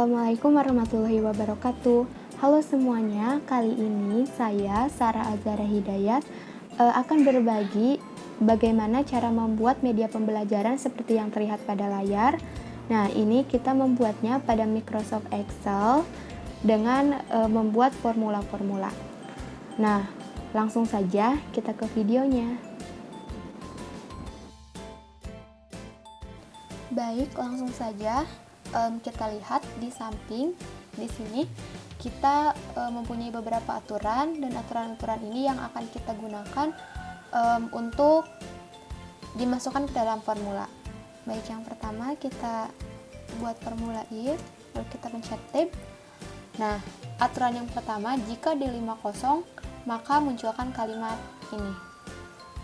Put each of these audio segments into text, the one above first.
Assalamualaikum warahmatullahi wabarakatuh. Halo semuanya, kali ini saya Sarah Azhara Hidayat akan berbagi bagaimana cara membuat media pembelajaran seperti yang terlihat pada layar. Nah, ini kita membuatnya pada Microsoft Excel dengan membuat formula-formula. Nah, langsung saja kita ke videonya. Baik, langsung saja. Kita lihat di samping di sini kita mempunyai beberapa aturan, dan aturan-aturan ini yang akan kita gunakan untuk dimasukkan ke dalam formula. Baik, yang pertama kita buat formula if, lalu kita pencet tab. Nah, aturan yang pertama, jika D5 kosong maka munculkan kalimat ini.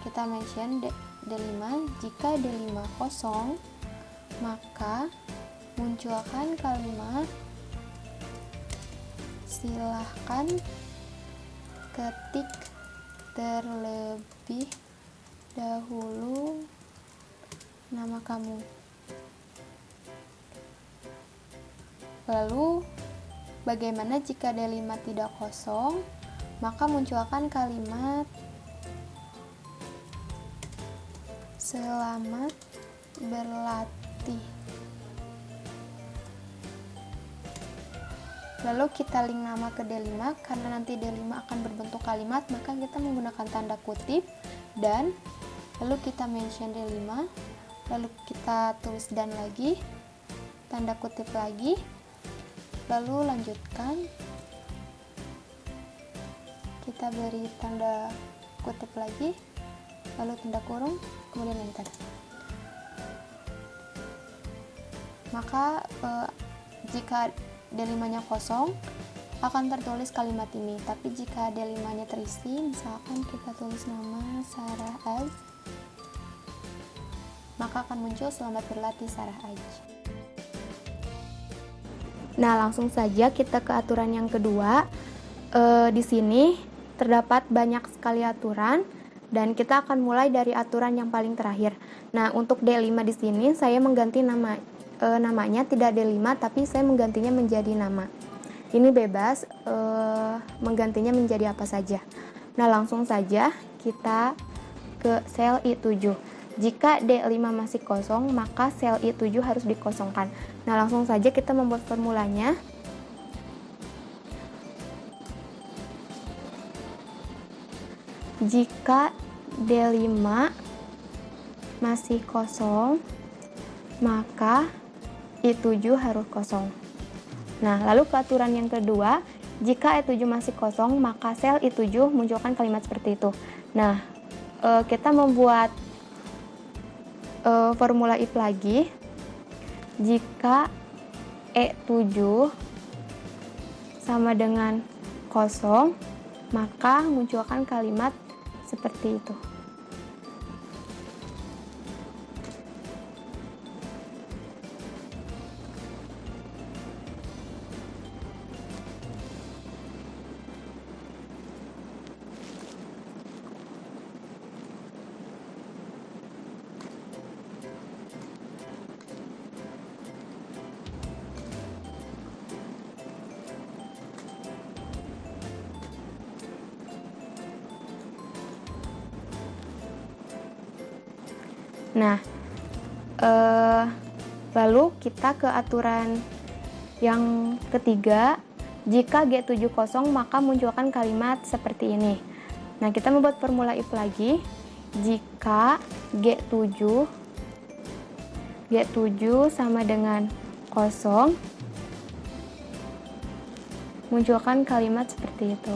Kita mention D5, jika D5 kosong maka munculkan kalimat silahkan ketik terlebih dahulu nama kamu. Lalu bagaimana jika D5 tidak kosong? Maka munculkan kalimat selamat berlatih. Lalu kita link nama ke D5, karena nanti D5 akan berbentuk kalimat, maka kita menggunakan tanda kutip, dan lalu kita mention D5, lalu kita tulis dan lagi, tanda kutip lagi, lalu lanjutkan, kita beri tanda kutip lagi, lalu tanda kurung, kemudian enter. Maka jika D5-nya kosong akan tertulis kalimat ini, tapi jika D5-nya terisi, misalkan kita tulis nama Sarah Az, maka akan muncul selamat berlatih Sarah Az. Nah, langsung saja kita ke aturan yang kedua. Di sini terdapat banyak sekali aturan, dan kita akan mulai dari aturan yang paling terakhir. Nah, untuk D5 di sini saya mengganti namanya tidak D5, tapi saya menggantinya menjadi nama. Ini bebas menggantinya menjadi apa saja. Nah, langsung saja kita ke sel I7. Jika D5 masih kosong, maka sel I7 harus dikosongkan. Nah, langsung saja kita membuat formulanya. Jika D5 masih kosong, maka I7 harus kosong. Nah, lalu ke aturan yang kedua, jika I7 masih kosong, maka sel I7 munculkan kalimat seperti itu. Nah, kita membuat formula if lagi. Jika E7 sama dengan kosong, maka munculkan kalimat seperti itu. Nah, lalu kita ke aturan yang ketiga, jika G7 kosong maka munculkan kalimat seperti ini. Nah, kita membuat formula if lagi. Jika G7 sama dengan kosong, munculkan kalimat seperti itu.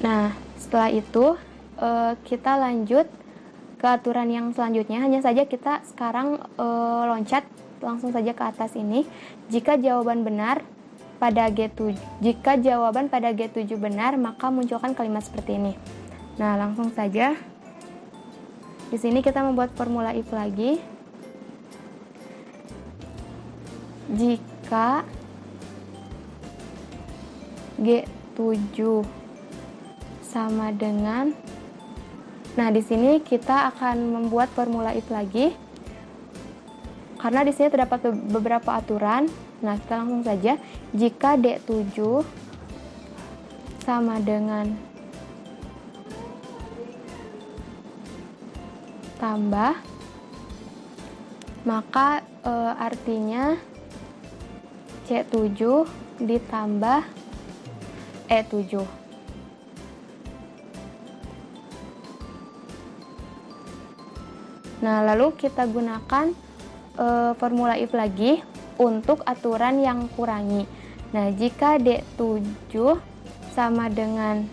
Nah, setelah itu kita lanjut ke aturan yang selanjutnya. Hanya saja kita sekarang loncat langsung saja ke atas ini. Jika jawaban benar, jika jawaban pada G7 benar, maka munculkan kalimat seperti ini. Nah, langsung saja. Di sini kita membuat formula if lagi. Jika G7 sama dengan, nah di sini kita akan membuat formula if lagi. Karena di sini terdapat beberapa aturan. Nah, kita langsung saja. Jika D7 sama dengan tambah, maka artinya C7 ditambah E7. Nah, lalu kita gunakan formula if lagi untuk aturan yang kurangi. Nah, jika D7 sama dengan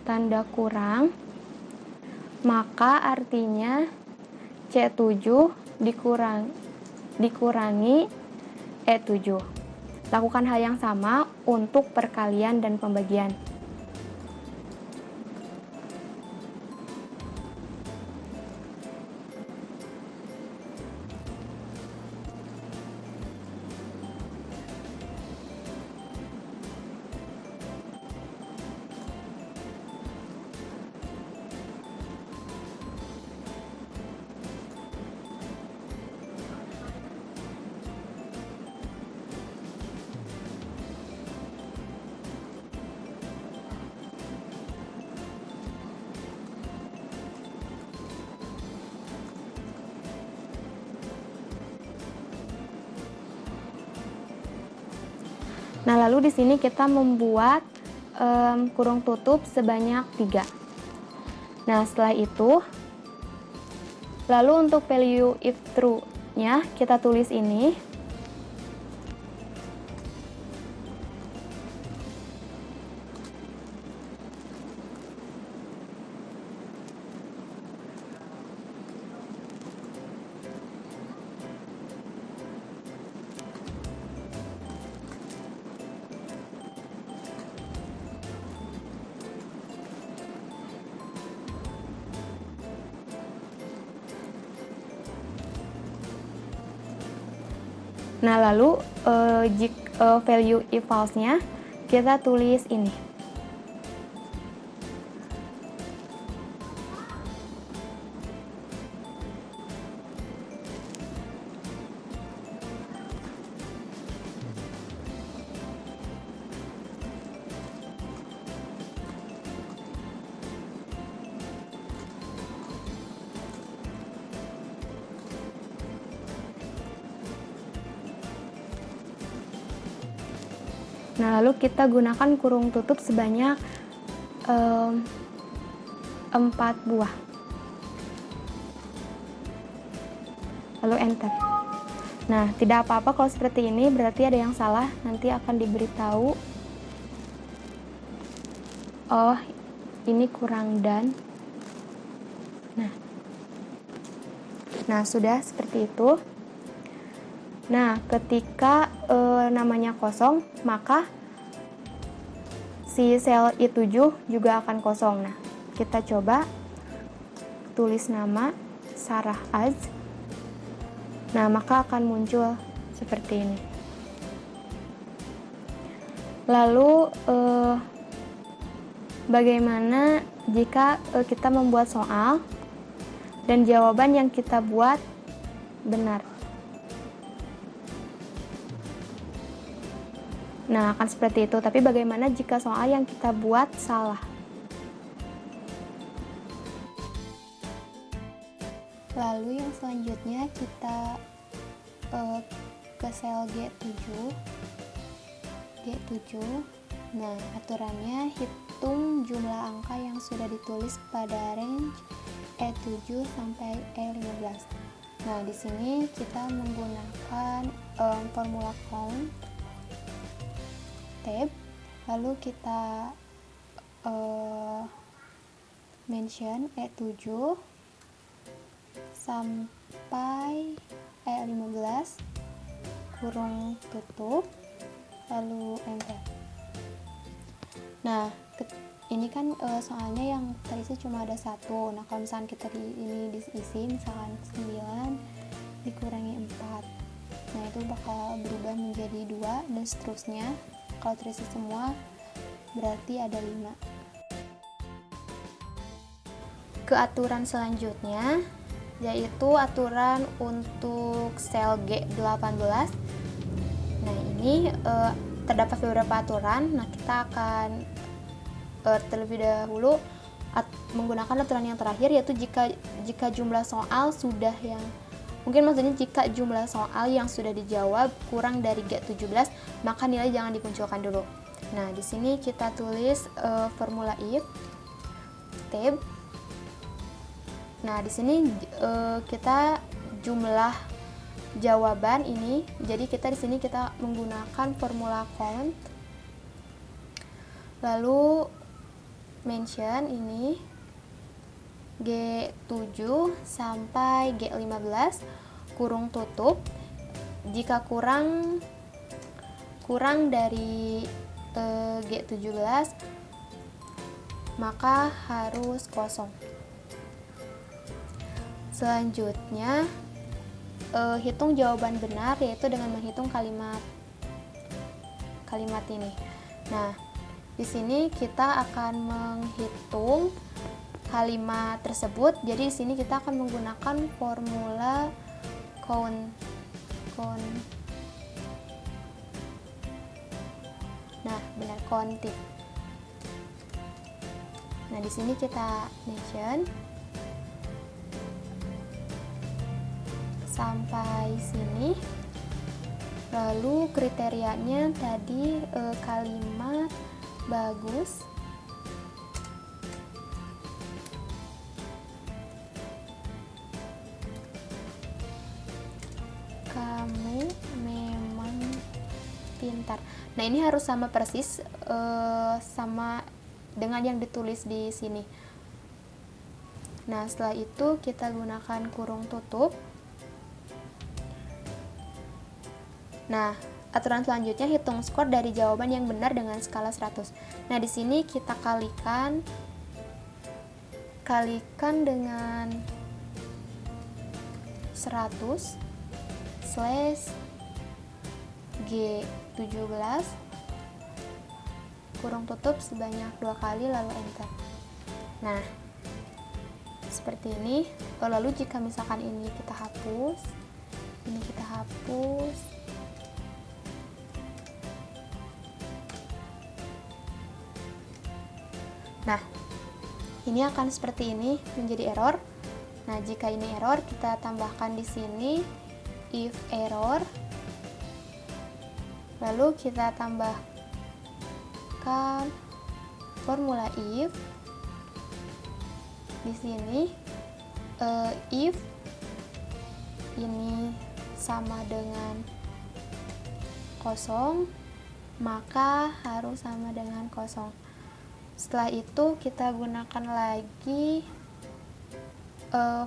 tanda kurang, maka artinya C7 dikurangi E7. Lakukan hal yang sama untuk perkalian dan pembagian. Nah, lalu di sini kita membuat kurung tutup sebanyak 3. Nah, setelah itu, lalu untuk value if true-nya kita tulis ini. Nah, lalu value if false-nya kita tulis ini. Nah, lalu kita gunakan kurung tutup sebanyak 4 buah. Lalu enter. Nah, tidak apa-apa kalau seperti ini, berarti ada yang salah. Nanti akan diberitahu. Oh, ini kurang dan. Nah, sudah seperti itu. Nah, ketika namanya kosong, maka si sel I7 juga akan kosong. Nah, kita coba tulis nama Sarah Az. Nah, maka akan muncul seperti ini. Lalu bagaimana jika kita membuat soal dan jawaban yang kita buat benar? Nah, akan seperti itu. Tapi bagaimana jika soal yang kita buat salah? Lalu yang selanjutnya kita ke sel G7. Nah, aturannya hitung jumlah angka yang sudah ditulis pada range E7 sampai E15. Nah, di sini kita menggunakan formula count tab, lalu kita mention E7 sampai E15 kurung tutup, lalu enter. Nah, ini kan soalnya yang terisi cuma ada 1. Nah, kalau misalkan kita ini diisi misalkan 9 dikurangi 4. Nah, itu bakal berubah menjadi 2 dan seterusnya. Kalau terisi semua berarti ada 5. Ke aturan selanjutnya, yaitu aturan untuk sel G18. Nah, ini terdapat beberapa aturan. Nah, kita akan terlebih dahulu menggunakan aturan yang terakhir, yaitu jika jumlah soal sudah yang mungkin maksudnya jika jumlah soal yang sudah dijawab kurang dari G17, maka nilai jangan dimunculkan dulu. Nah, di sini kita tulis formula if tab. Nah, di sini kita jumlah jawaban ini, jadi kita di sini kita menggunakan formula count, lalu mention ini G7 sampai G15 kurung tutup. Jika kurang dari G17 maka harus kosong. Selanjutnya hitung jawaban benar, yaitu dengan menghitung kalimat ini. Nah, di sini kita akan menghitung kalimat tersebut. Jadi di sini kita akan menggunakan formula count. Nah, benar, countif. Nah, di sini kita mention sampai sini. Lalu kriterianya tadi kalimat bagus, kamu memang pintar. Nah, ini harus sama persis sama dengan yang ditulis di sini. Nah, setelah itu kita gunakan kurung tutup. Nah, aturan selanjutnya hitung skor dari jawaban yang benar dengan skala 100. Nah, di sini kita kalikan dengan 100 slash G17 kurung tutup sebanyak 2 kali lalu enter. Nah, seperti ini. Lalu jika misalkan ini kita hapus, ini kita hapus, nah, ini akan seperti ini menjadi error. Nah, jika ini error, kita tambahkan di sini if error. Lalu kita tambahkan formula if. Di sini if ini sama dengan kosong, maka harus sama dengan kosong. Setelah itu kita gunakan lagi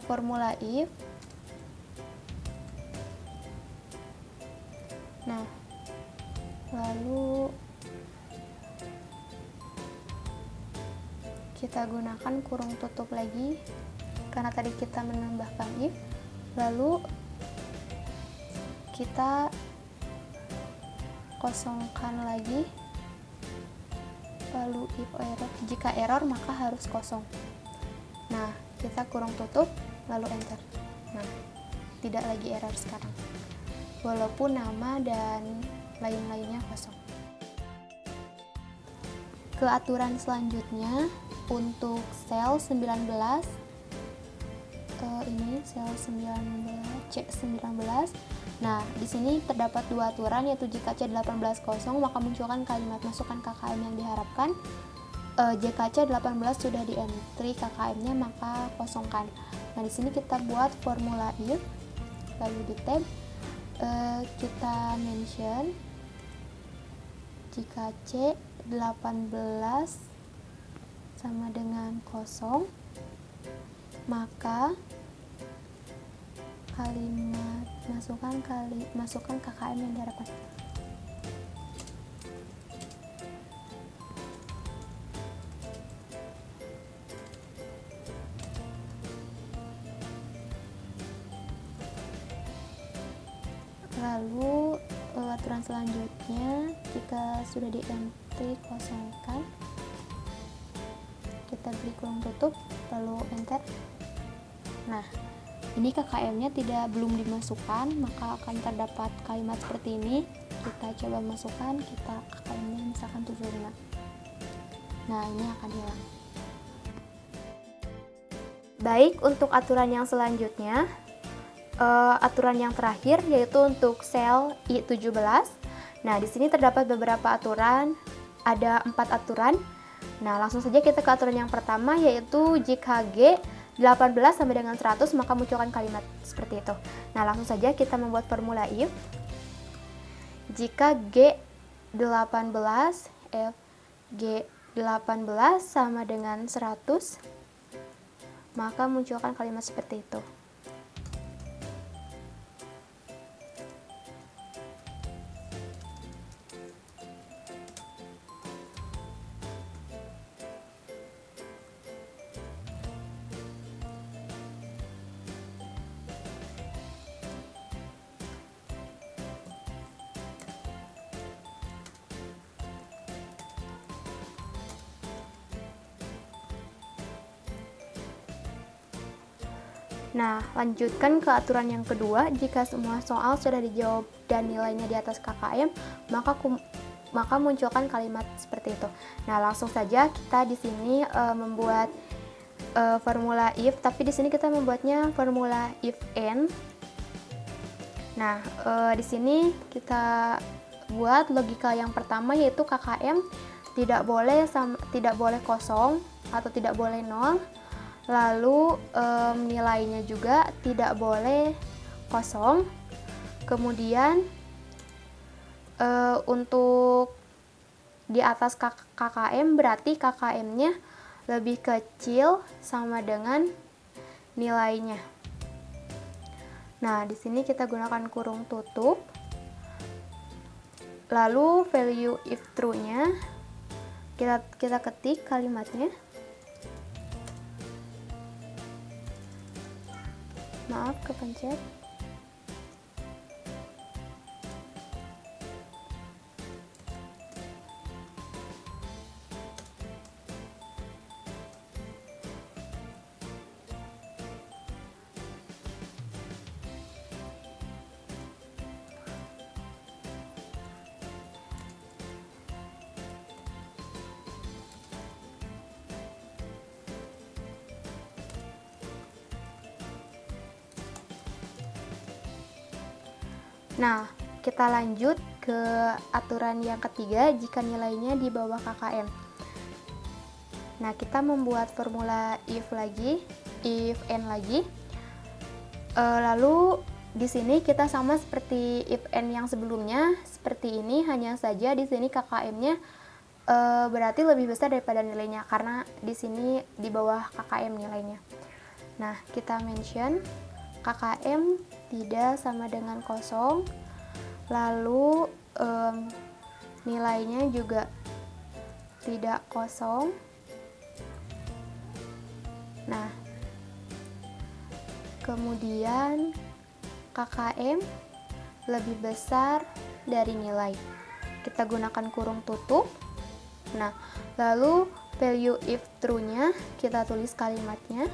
formula if. Nah, lalu kita gunakan kurung tutup lagi karena tadi kita menambahkan if. Lalu kita kosongkan lagi. Lalu if error, jika error maka harus kosong. Nah, kita kurung tutup lalu enter. Nah, tidak lagi error sekarang, walaupun nama dan lain-lainnya kosong. Ke aturan selanjutnya untuk sel 19, ini sel 19 C19. Nah, di sini terdapat 2 aturan, yaitu jika C18 kosong maka munculkan kalimat masukkan KKM yang diharapkan. Jika C18 sudah di entry KKM-nya maka kosongkan. Nah, di sini kita buat formula if, lalu di tab kita mention jika C18 sama dengan kosong, maka kalimat masukkan KKM yang diharapkan. Lalu aturan selanjutnya, jika sudah di entry kosongkan, kita beri kurung tutup lalu enter. Nah, ini KKM-nya belum dimasukkan, maka akan terdapat kalimat seperti ini. Kita coba masukkan, kita KKM-nya misalkan 75. Nah, ini akan hilang. Baik, untuk aturan yang selanjutnya, aturan yang terakhir yaitu untuk sel I17. Nah, di sini terdapat beberapa aturan, ada 4 aturan. Nah, langsung saja kita ke aturan yang pertama, yaitu jika G 18 sampai dengan 100 maka munculkan kalimat seperti itu. Nah, langsung saja kita membuat formula if. Jika G 18 G 18 sama dengan 100 maka munculkan kalimat seperti itu. Nah, lanjutkan ke aturan yang kedua. Jika semua soal sudah dijawab dan nilainya di atas KKM, maka munculkan kalimat seperti itu. Nah, langsung saja kita di sini membuat formula if, tapi di sini kita membuatnya formula if n. Nah, di sini kita buat logika yang pertama, yaitu KKM tidak boleh kosong atau tidak boleh nol. Lalu nilainya juga tidak boleh kosong. Kemudian untuk di atas KKM berarti KKM-nya lebih kecil sama dengan nilainya. Nah, di sini kita gunakan kurung tutup. Lalu value if true-nya kita ketik kalimatnya. Maaf, kepencet. Nah, kita lanjut ke aturan yang ketiga, jika nilainya di bawah KKM. Nah, kita membuat formula if n lagi. Lalu di sini kita sama seperti if n yang sebelumnya, seperti ini, hanya saja di sini KKM-nya berarti lebih besar daripada nilainya karena di sini di bawah KKM nilainya. Nah, kita mention KKM tidak sama dengan kosong, lalu nilainya juga tidak kosong. Nah, kemudian KKM lebih besar dari nilai. Kita gunakan kurung tutup. Nah, lalu value if true-nya kita tulis kalimatnya.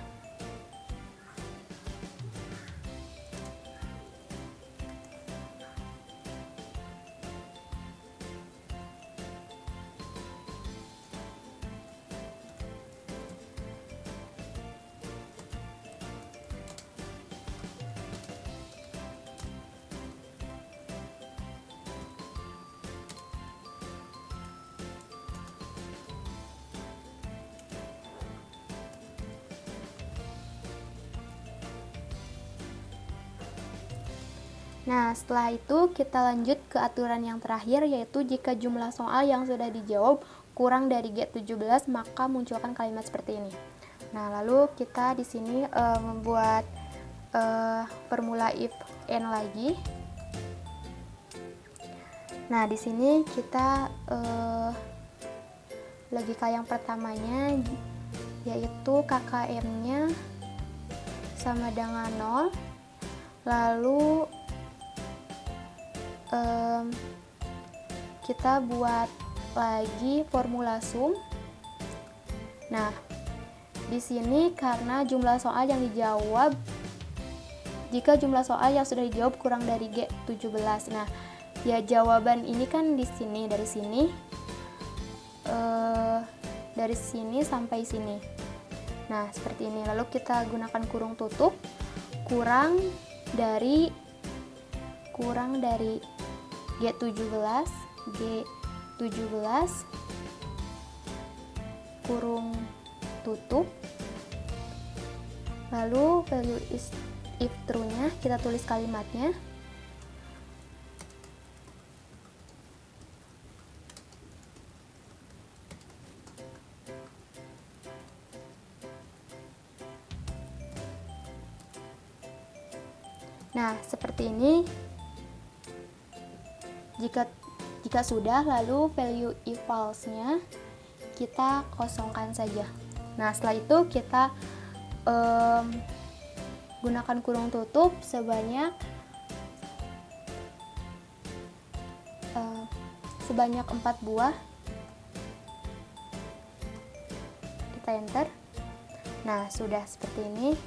Nah, setelah itu kita lanjut ke aturan yang terakhir, yaitu jika jumlah soal yang sudah dijawab kurang dari G17 maka munculkan kalimat seperti ini. Nah, lalu kita di sini membuat formula if n lagi. Nah, di sini kita logika yang pertamanya yaitu KKM-nya sama dengan 0, lalu kita buat lagi formula sum. Nah, di sini karena jumlah soal yang dijawab, jika jumlah soal yang sudah dijawab kurang dari G17. Nah, ya jawaban ini kan di sini, dari sini sampai sini. Nah, seperti ini. Lalu kita gunakan kurung tutup, kurang dari G17 kurung tutup, lalu value if true-nya kita tulis kalimatnya. Nah, seperti ini. Jika sudah, lalu value if false-nya kita kosongkan saja. Nah, setelah itu kita gunakan kurung tutup sebanyak 4 buah. Kita enter. Nah, sudah seperti ini.